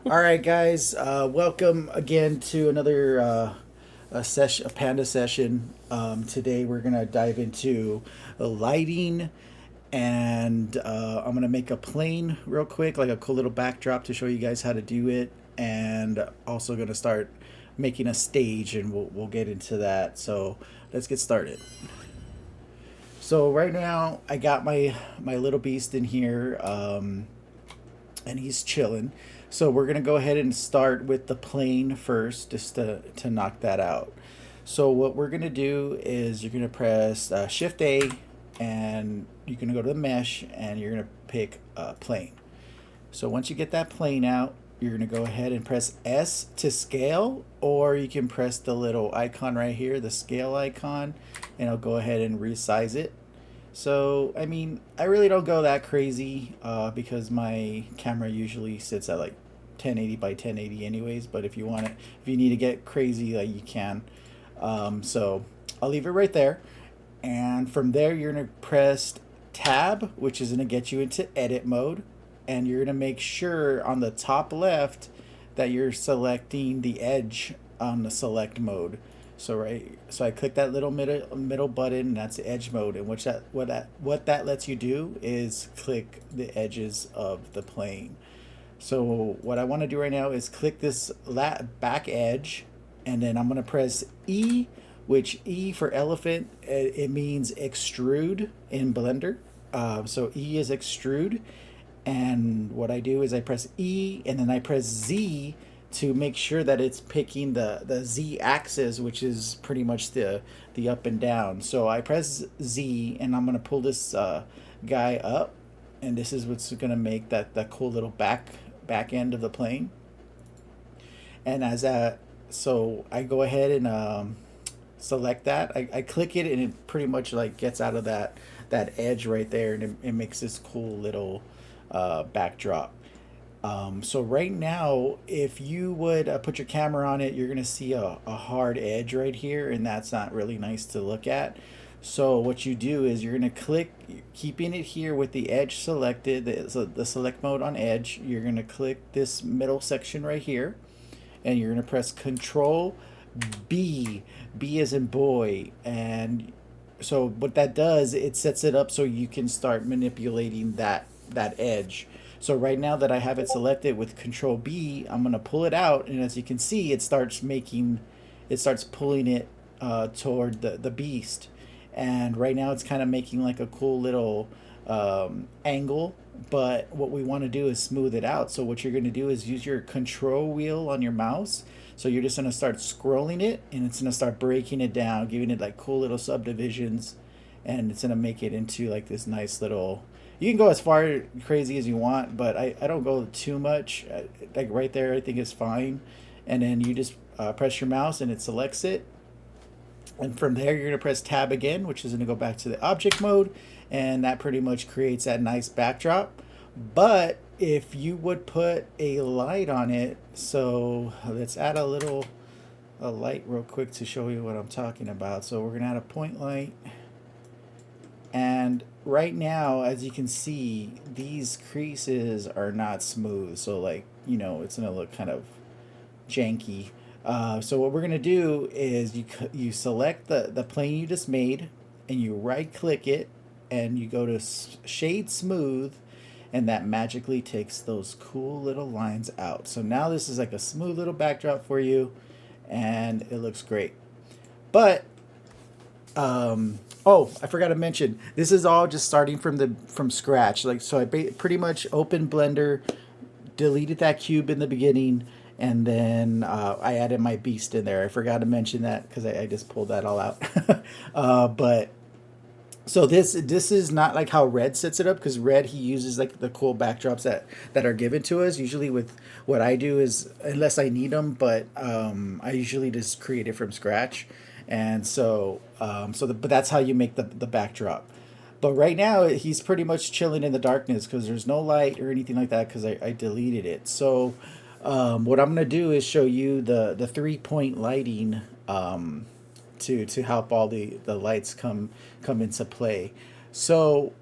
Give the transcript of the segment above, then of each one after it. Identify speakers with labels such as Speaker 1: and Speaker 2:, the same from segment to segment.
Speaker 1: All right, guys. Welcome again to another a Panda session. Today we're gonna dive into lighting, and I'm gonna make a plane real quick, like a cool little backdrop to show you guys how to do it, and also gonna start making a stage, and we'll get into that. So let's get started. So right now I got my little beast in here. And he's chilling. So we're gonna go ahead and start with the plane first, just to knock that out. So what we're gonna do is you're gonna press Shift A, and you're gonna go to the mesh, and you're gonna pick plane. So once you get that plane out, you're gonna go ahead and press S to scale, or you can press the little icon right here, the scale icon, and I'll go ahead and resize it. So, I mean, I really don't go that crazy because my camera usually sits at like 1080 by 1080 anyways, but if you want it, if you need to get crazy, like you can. So I'll leave it right there. And from there, you're going to press tab, which is going to get you into edit mode. And you're going to make sure on the top left that you're selecting the edge on the select mode. So I click that little middle button, and that's the edge mode. And what that lets you do is click the edges of the plane. So what I want to do right now is click this back edge, and then I'm going to press E, which E for elephant, it means extrude in Blender. So E is extrude, and what I do is I press E, and then I press Z to make sure that it's picking the Z axis, which is pretty much the up and down. So I press Z, and I'm gonna pull this guy up, and this is what's gonna make that cool little back end of the plane. And as that, so I go ahead and select that. I click it, and it pretty much like gets out of that edge right there, and it makes this cool little backdrop. So right now, if you would put your camera on it, you're gonna see a hard edge right here, and that's not really nice to look at. So what you do is you're gonna click, keeping it here with the edge selected, the select mode on edge. You're gonna click this middle section right here, and you're gonna press Control B, B as in boy, and so what that does, it sets it up so you can start manipulating that edge. So right now that I have it selected with Control B, I'm gonna pull it out, and as you can see, it starts pulling it toward the beast. And right now it's kind of making like a cool little angle, but what we want to do is smooth it out. So what you're gonna do is use your control wheel on your mouse. So you're just gonna start scrolling it, and it's gonna start breaking it down, giving it like cool little subdivisions, and it's gonna make it into like this nice little. You can go as far crazy as you want, but I don't go too much. Like right there, I think is fine. And then you just press your mouse, and it selects it. And from there, you're going to press tab again, which is going to go back to the object mode. And that pretty much creates that nice backdrop. But if you would put a light on it, so let's add a light real quick to show you what I'm talking about. So we're going to add a point light. And right now, as you can see, these creases are not smooth. So like, it's going to look kind of janky. So what we're going to do is you select the plane you just made, and you right click it, and you go to shade smooth, and that magically takes those cool little lines out. So now this is like a smooth little backdrop for you, and it looks great. But oh, I forgot to mention, this is all just starting from scratch. Like, so I pretty much opened Blender, deleted that cube in the beginning, and then I added my beast in there. I forgot to mention that because I just pulled that all out. But so this is not like how Red sets it up, because Red, he uses like the cool backdrops that are given to us. Usually with what I do is, unless I need them, but I usually just create it from scratch. And but that's how you make the backdrop. But right now he's pretty much chilling in the darkness because there's no light or anything like that, because I deleted it. So what I'm gonna do is show you the 3-point lighting, to help all the lights come into play. So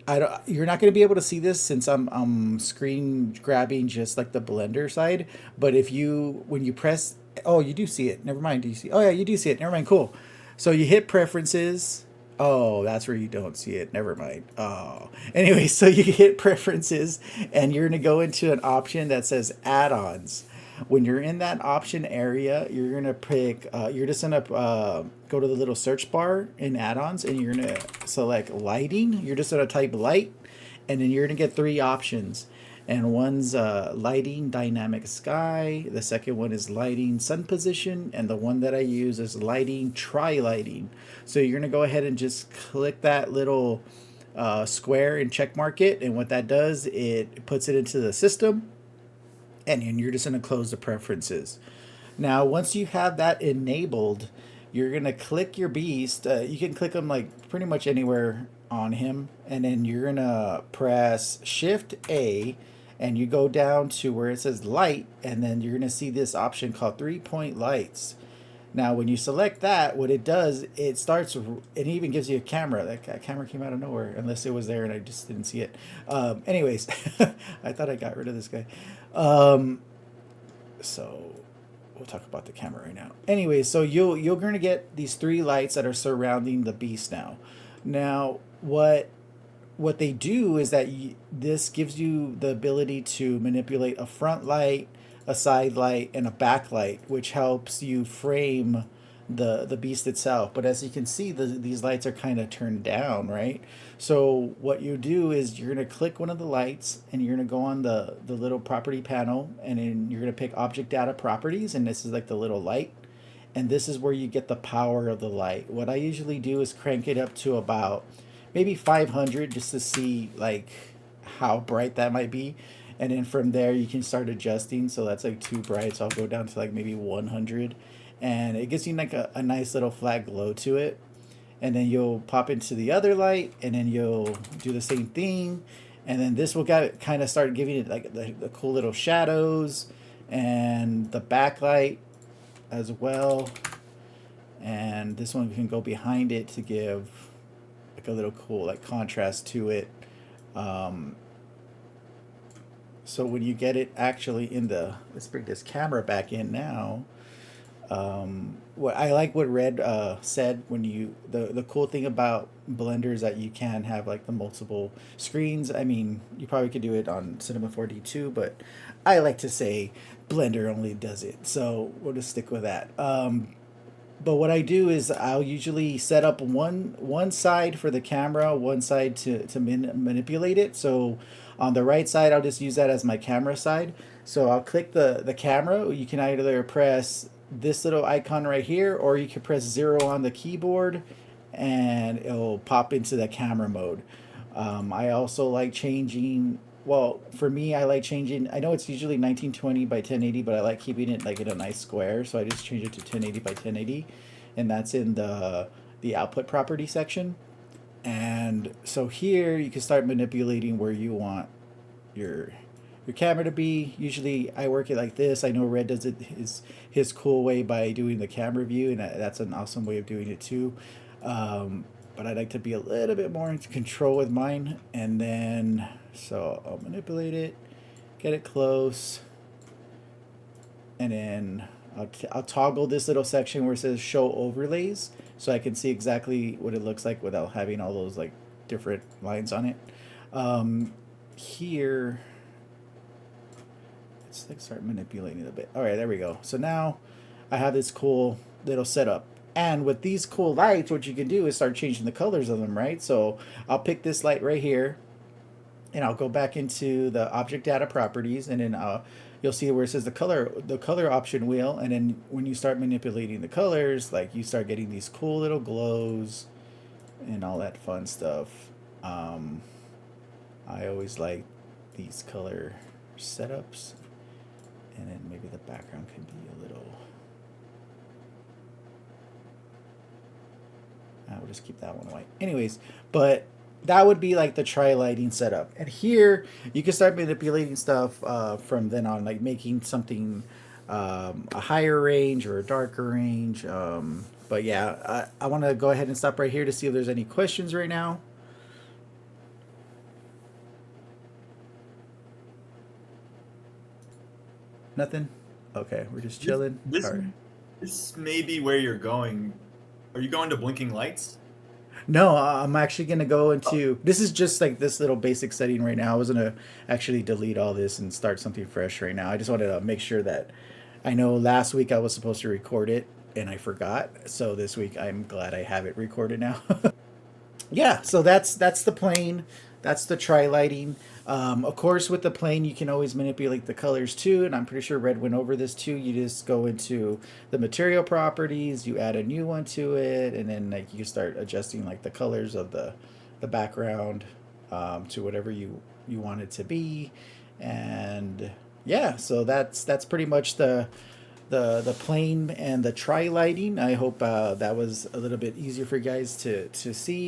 Speaker 1: I don't, you're not going to be able to see this since I'm screen grabbing just like the blender side. But if you when you press, oh, you do see it. Never mind. Do you see? Oh yeah, you do see it. Never mind. Cool. So you hit preferences. Oh, that's where you don't see it. Never mind. Oh, anyway, so you hit preferences, and you're gonna go into an option that says add-ons. When you're in that option area, you're gonna pick. You're just gonna go to the little search bar in add-ons, and you're gonna select lighting. You're just gonna type light, and then you're gonna get three options. And one's lighting dynamic sky. The second one is lighting sun position, and the one that I use is lighting tri lighting. So you're gonna go ahead and just click that little square and check mark it, and what that does, it puts it into the system, and then you're just going to close the preferences. Now, once you have that enabled, you're going to click your beast. You can click them like pretty much anywhere on him, and then you're going to press Shift A, and you go down to where it says light, and then you're going to see this option called 3-point lights. Now, when you select that, what it does, it starts, it even gives you a camera. That camera came out of nowhere, unless it was there and I just didn't see it. Anyways, I thought I got rid of this guy. Um, so we'll talk about the camera right now. Anyway, so you're gonna get these three lights that are surrounding the beast now. Now, what they do is that this gives you the ability to manipulate a front light, a side light, and a back light, which helps you frame the beast itself. But as you can see, these lights are kind of turned down, right? So what you do is you're going to click one of the lights, and you're going to go on the little property panel, and then you're going to pick object data properties, and this is like the little light, and this is where you get the power of the light. What I usually do is crank it up to about maybe 500, just to see like how bright that might be, and then from there you can start adjusting. So that's like too bright, so I'll go down to like maybe 100, and it gives you like a nice little flat glow to it. And then you'll pop into the other light, and then you'll do the same thing, and then this will kind of start giving it like the cool little shadows and the backlight as well. And this one can go behind it to give like a little cool like contrast to it. um, so when you get it actually in the, let's bring this camera back in now. What I like what Red said, when you, the cool thing about Blender is that you can have like the multiple screens. I mean, you probably could do it on Cinema 4D too, but I like to say Blender only does it, so we'll just stick with that. But what I do is I'll usually set up one side for the camera, one side to manipulate it. So on the right side, I'll just use that as my camera side. So I'll click the camera. You can either press this little icon right here, or you can press 0 on the keyboard, and it'll pop into the camera mode. I also like changing, well, for me, I like changing, I know it's usually 1920 by 1080, but I like keeping it like in a nice square, so I just change it to 1080 by 1080, and that's in the output property section. And so here you can start manipulating where you want your your camera to be. Usually I work it like this. I know Red does it his cool way by doing the camera view, and that's an awesome way of doing it too. But I like to be a little bit more in control with mine. And then, so I'll manipulate it, get it close, and then I'll toggle this little section where it says show overlays, so I can see exactly what it looks like without having all those like different lines on it. Here, let's like start manipulating it a bit. All right, there we go. So now I have this cool little setup. And with these cool lights, what you can do is start changing the colors of them, right? So I'll pick this light right here, and I'll go back into the object data properties, and then you'll see where it says the color option wheel. And then when you start manipulating the colors, like you start getting these cool little glows and all that fun stuff. I always like these color setups, and then maybe the background can be a little, we'll just keep that one white. Anyways, but that would be like the tri-lighting setup. And here you can start manipulating stuff from then on, like making something a higher range or a darker range. But yeah, I want to go ahead and stop right here to see if there's any questions right now. Nothing. Okay, we're just
Speaker 2: This
Speaker 1: chilling.
Speaker 2: this
Speaker 1: All right.
Speaker 2: this may be where you're going. Are you going to blinking lights?
Speaker 1: No, I'm actually gonna go
Speaker 2: Oh,
Speaker 1: into. This is just like this little basic setting right now. I was gonna actually delete all this and start something fresh right now. I just wanted to make sure that I know last week I was supposed to record it and I forgot. So this week I'm glad I have it recorded now. Yeah, so that's the plane. That's the tri lighting. Of course, with the plane, you can always manipulate the colors too, and I'm pretty sure Red went over this too. You just go into the material properties, you add a new one to it, and then like you start adjusting like the colors of the background to whatever you want it to be, and yeah, so that's pretty much the plane and the tri lighting. I hope that was a little bit easier for you guys to see.